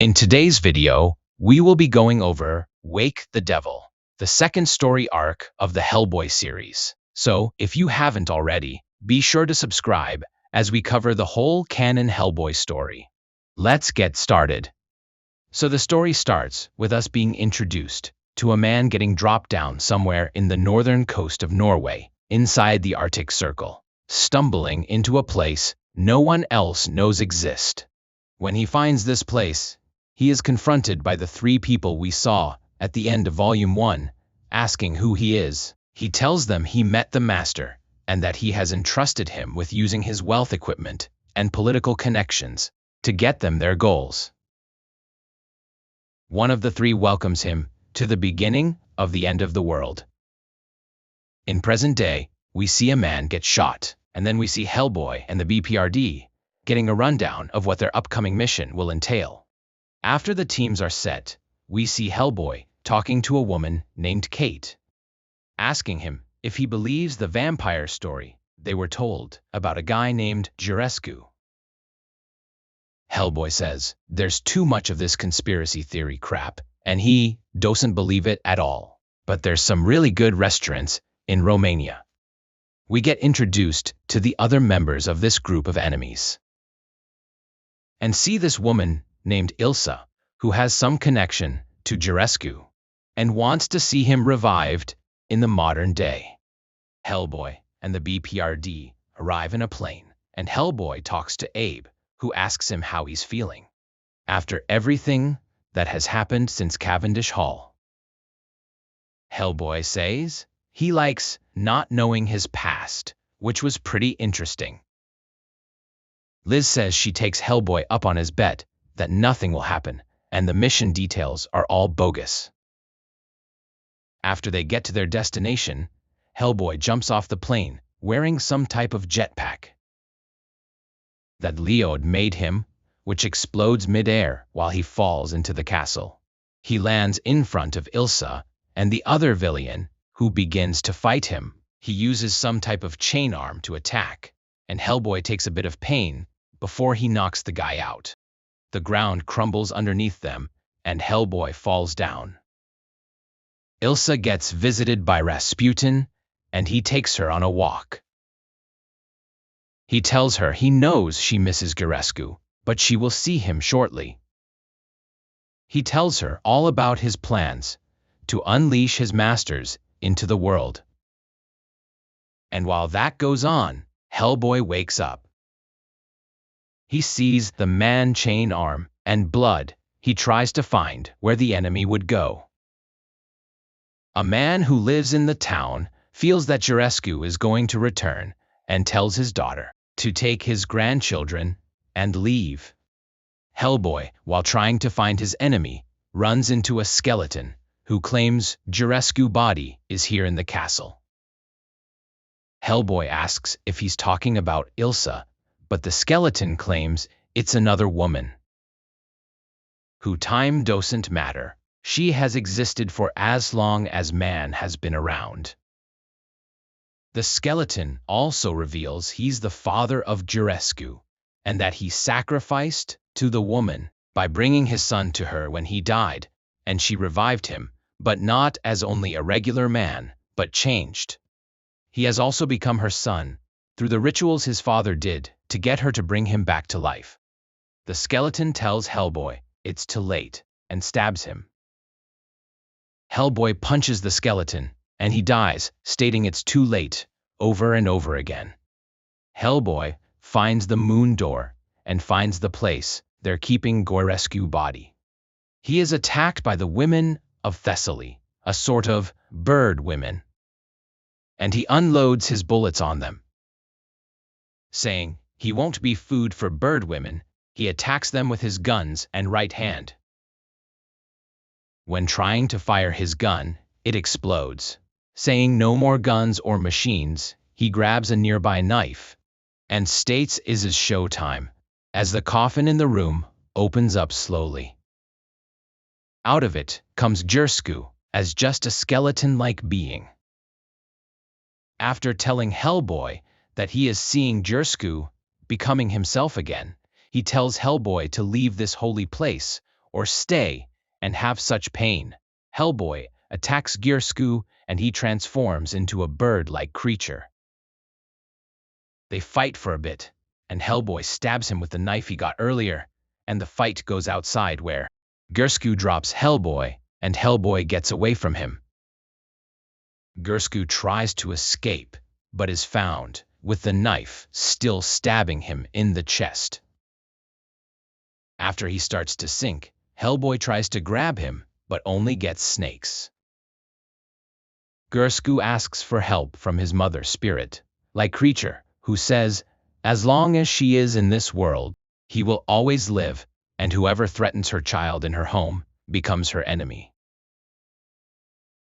In today's video, we will be going over Wake the Devil, the second story arc of the Hellboy series. So, if you haven't already, be sure to subscribe as we cover the whole Canon Hellboy story. Let's get started. So the story starts with us being introduced to a man getting dropped down somewhere in the northern coast of Norway, inside the Arctic Circle, stumbling into a place no one else knows exist. When he finds this place, he is confronted by the three people we saw at the end of Volume 1, asking who he is. He tells them he met the Master, and that he has entrusted him with using his wealth equipment and political connections to get them their goals. One of the three welcomes him to the beginning of the end of the world. In present day, we see a man get shot, and then we see Hellboy and the BPRD getting a rundown of what their upcoming mission will entail. After the teams are set, we see Hellboy talking to a woman named Kate, asking him if he believes the vampire story they were told about a guy named Jurescu. Hellboy says there's too much of this conspiracy theory crap, and he doesn't believe it at all. But there's some really good restaurants in Romania. We get introduced to the other members of this group of enemies, and see this woman named Ilsa, who has some connection to Jurescu, and wants to see him revived in the modern day. Hellboy and the BPRD arrive in a plane, and Hellboy talks to Abe, who asks him how he's feeling after everything that has happened since Cavendish Hall. Hellboy says he likes not knowing his past, which was pretty interesting. Liz says she takes Hellboy up on his bet that nothing will happen, and the mission details are all bogus. After they get to their destination, Hellboy jumps off the plane wearing some type of jetpack that Leod made him, which explodes midair while he falls into the castle. He lands in front of Ilsa and the other villain, who begins to fight him. He uses some type of chain arm to attack, and Hellboy takes a bit of pain before he knocks the guy out. The ground crumbles underneath them, and Hellboy falls down. Ilsa gets visited by Rasputin, and he takes her on a walk. He tells her he knows she misses Jurescu, but she will see him shortly. He tells her all about his plans to unleash his masters into the world. And while that goes on, Hellboy wakes up. He sees the man chain arm and blood. He tries to find where the enemy would go. A man who lives in the town feels that Jurescu is going to return and tells his daughter to take his grandchildren and leave. Hellboy, while trying to find his enemy, runs into a skeleton who claims Jurescu's body is here in the castle. Hellboy asks if he's talking about Ilsa, but the skeleton claims it's another woman who time doesn't matter. She has existed for as long as man has been around. The skeleton also reveals he's the father of Jurescu, and that he sacrificed to the woman by bringing his son to her when he died, and she revived him, but not as only a regular man, but changed. He has also become her son through the rituals his father did to get her to bring him back to life. The skeleton tells Hellboy it's too late and stabs him. Hellboy punches the skeleton, and he dies, stating it's too late, over and over again. Hellboy finds the moon door and finds the place they're keeping Jurescu's body. He is attacked by the women of Thessaly, a sort of bird women, and he unloads his bullets on them. Saying he won't be food for bird women, he attacks them with his guns and right hand. When trying to fire his gun, it explodes. Saying no more guns or machines, he grabs a nearby knife and states it's showtime, as the coffin in the room opens up slowly. Out of it comes Jurescu as just a skeleton-like being. After telling Hellboy that he is seeing Jurescu becoming himself again, he tells Hellboy to leave this holy place or stay and have such pain. Hellboy attacks Gearsku and he transforms into a bird-like creature. They fight for a bit, and Hellboy stabs him with the knife he got earlier, and the fight goes outside where Gearsku drops Hellboy, and Hellboy gets away from him. Gearsku tries to escape, but is found, with the knife still stabbing him in the chest. After he starts to sink, Hellboy tries to grab him, but only gets snakes. Gearsku asks for help from his mother spirit-like creature, who says, as long as she is in this world, he will always live, and whoever threatens her child in her home becomes her enemy.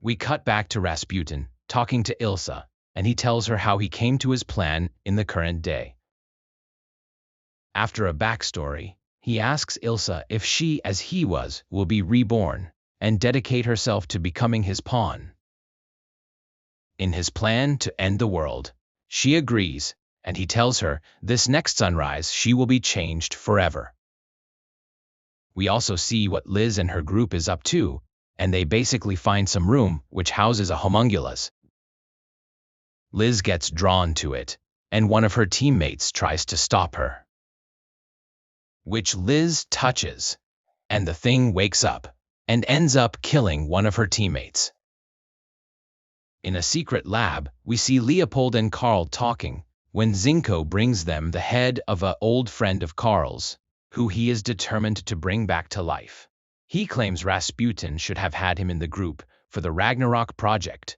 We cut back to Rasputin, talking to Ilsa, and he tells her how he came to his plan in the current day. After a backstory, he asks Ilsa if she, as he was, will be reborn, and dedicate herself to becoming his pawn. In his plan to end the world, she agrees, and he tells her this next sunrise she will be changed forever. We also see what Liz and her group is up to, and they basically find some room which houses a homunculus. Liz gets drawn to it, and one of her teammates tries to stop her, which Liz touches, and the thing wakes up, and ends up killing one of her teammates. In a secret lab, we see Leopold and Carl talking, when Zinko brings them the head of an old friend of Carl's, who he is determined to bring back to life. He claims Rasputin should have had him in the group for the Ragnarok project,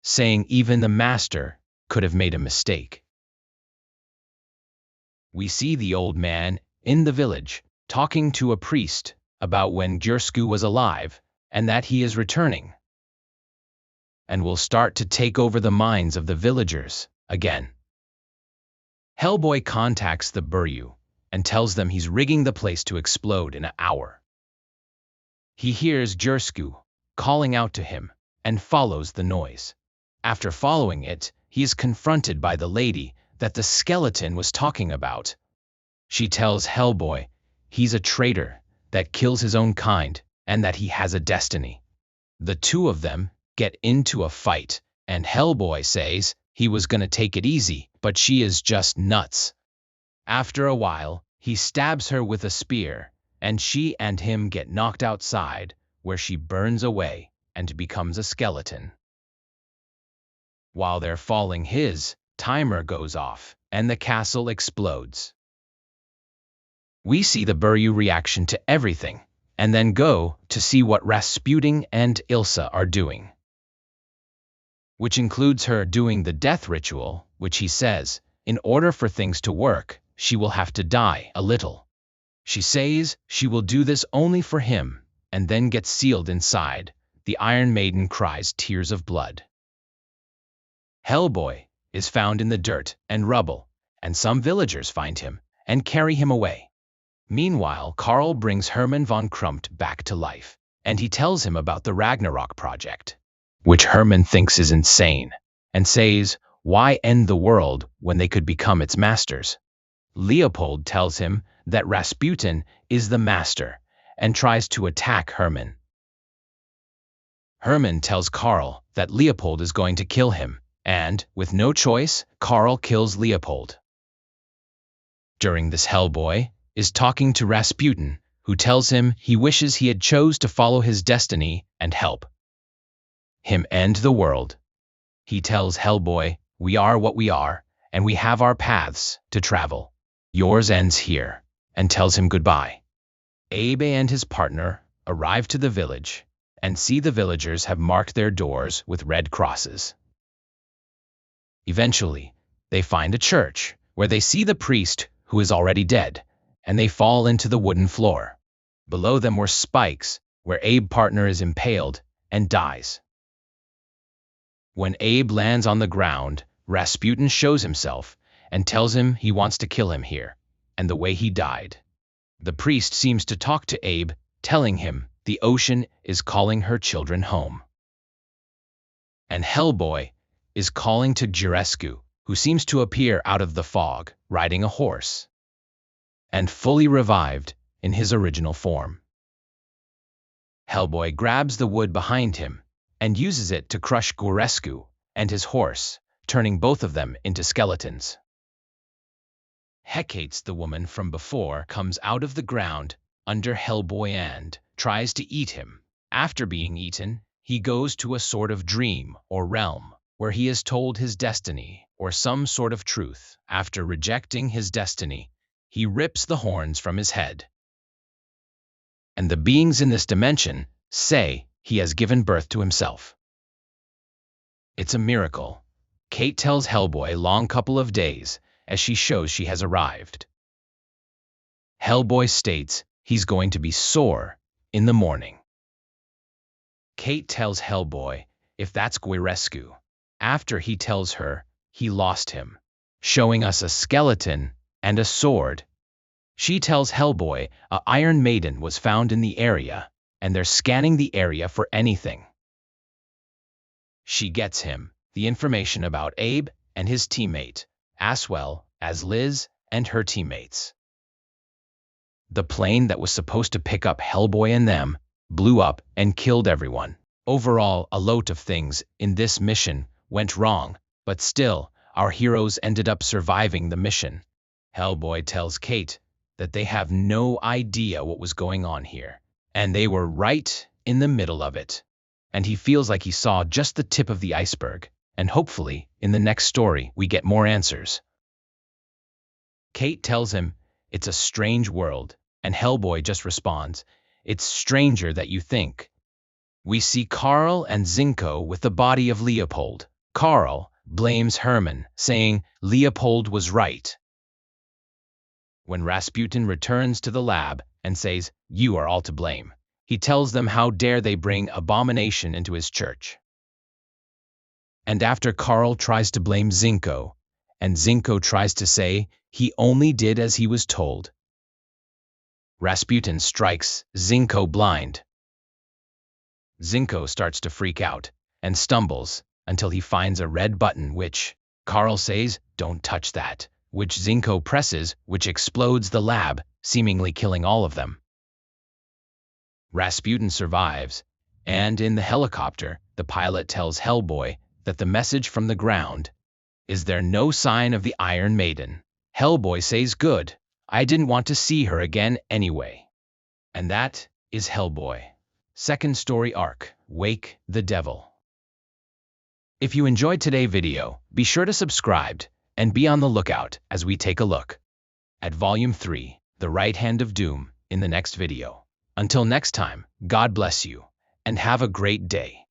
saying even the master could have made a mistake. We see the old man in the village talking to a priest about when Gearsku was alive and that he is returning and will start to take over the minds of the villagers again. Hellboy contacts the Buryu and tells them he's rigging the place to explode in an hour. He hears Gearsku calling out to him and follows the noise. After following it, he is confronted by the lady that the skeleton was talking about. She tells Hellboy he's a traitor that kills his own kind and that he has a destiny. The two of them get into a fight, and Hellboy says he was gonna take it easy, but she is just nuts. After a while, he stabs her with a spear, and she and him get knocked outside, where she burns away and becomes a skeleton. While they're falling, his timer goes off, and the castle explodes. We see the Buryu reaction to everything, and then go to see what Rasputin and Ilsa are doing, which includes her doing the death ritual, which he says, in order for things to work, she will have to die a little. She says she will do this only for him, and then gets sealed inside. The Iron Maiden cries tears of blood. Hellboy is found in the dirt and rubble, and some villagers find him and carry him away. Meanwhile, Carl brings Hermann von Krumpt back to life, and he tells him about the Ragnarok project, which Hermann thinks is insane, and says, why end the world when they could become its masters? Leopold tells him that Rasputin is the master, and tries to attack Hermann. Hermann tells Carl that Leopold is going to kill him, and, with no choice, Carl kills Leopold. During this, Hellboy is talking to Rasputin, who tells him he wishes he had chose to follow his destiny and help him end the world. He tells Hellboy, we are what we are, and we have our paths to travel. Yours ends here, and tells him goodbye. Abe and his partner arrive to the village, and see the villagers have marked their doors with red crosses. Eventually, they find a church, where they see the priest, who is already dead, and they fall into the wooden floor. Below them were spikes, where Abe's partner is impaled and dies. When Abe lands on the ground, Rasputin shows himself and tells him he wants to kill him here, and the way he died. The priest seems to talk to Abe, telling him the ocean is calling her children home. And Hellboy is calling to Gearsku, who seems to appear out of the fog, riding a horse. And fully revived, in his original form. Hellboy grabs the wood behind him and uses it to crush Gorescu and his horse, turning both of them into skeletons. Hecate's the woman from before comes out of the ground under Hellboy and tries to eat him. After being eaten, he goes to a sort of dream or realm where he is told his destiny or some sort of truth. After rejecting his destiny, he rips the horns from his head. And the beings in this dimension say he has given birth to himself. It's a miracle. Kate tells Hellboy long couple of days as she shows she has arrived. Hellboy states he's going to be sore in the morning. Kate tells Hellboy if that's Gorescu. After he tells her he lost him, showing us a skeleton and a sword. She tells Hellboy a Iron Maiden was found in the area, and they're scanning the area for anything. She gets him the information about Abe and his teammate, as well as Liz and her teammates. The plane that was supposed to pick up Hellboy and them blew up and killed everyone. Overall, a lot of things in this mission went wrong, but still, our heroes ended up surviving the mission. Hellboy tells Kate that they have no idea what was going on here, and they were right in the middle of it. And he feels like he saw just the tip of the iceberg, and hopefully, in the next story, we get more answers. Kate tells him it's a strange world, and Hellboy just responds, "It's stranger than you think." We see Carl and Zinko with the body of Leopold. Carl blames Herman, saying Leopold was right. When Rasputin returns to the lab and says, "You are all to blame," he tells them how dare they bring abomination into his church. And after Carl tries to blame Zinko, and Zinko tries to say he only did as he was told, Rasputin strikes Zinko blind. Zinko starts to freak out and stumbles until he finds a red button which Carl says, "Don't touch that," which Zinko presses, which explodes the lab, seemingly killing all of them. Rasputin survives, and in the helicopter, the pilot tells Hellboy that the message from the ground is there no sign of the Iron Maiden. Hellboy says, "Good, I didn't want to see her again anyway." And that is Hellboy. Second story arc, Wake the Devil. If you enjoyed today's video, be sure to subscribe and be on the lookout as we take a look at Volume 3, The Right Hand of Doom, in the next video. Until next time, God bless you, and have a great day.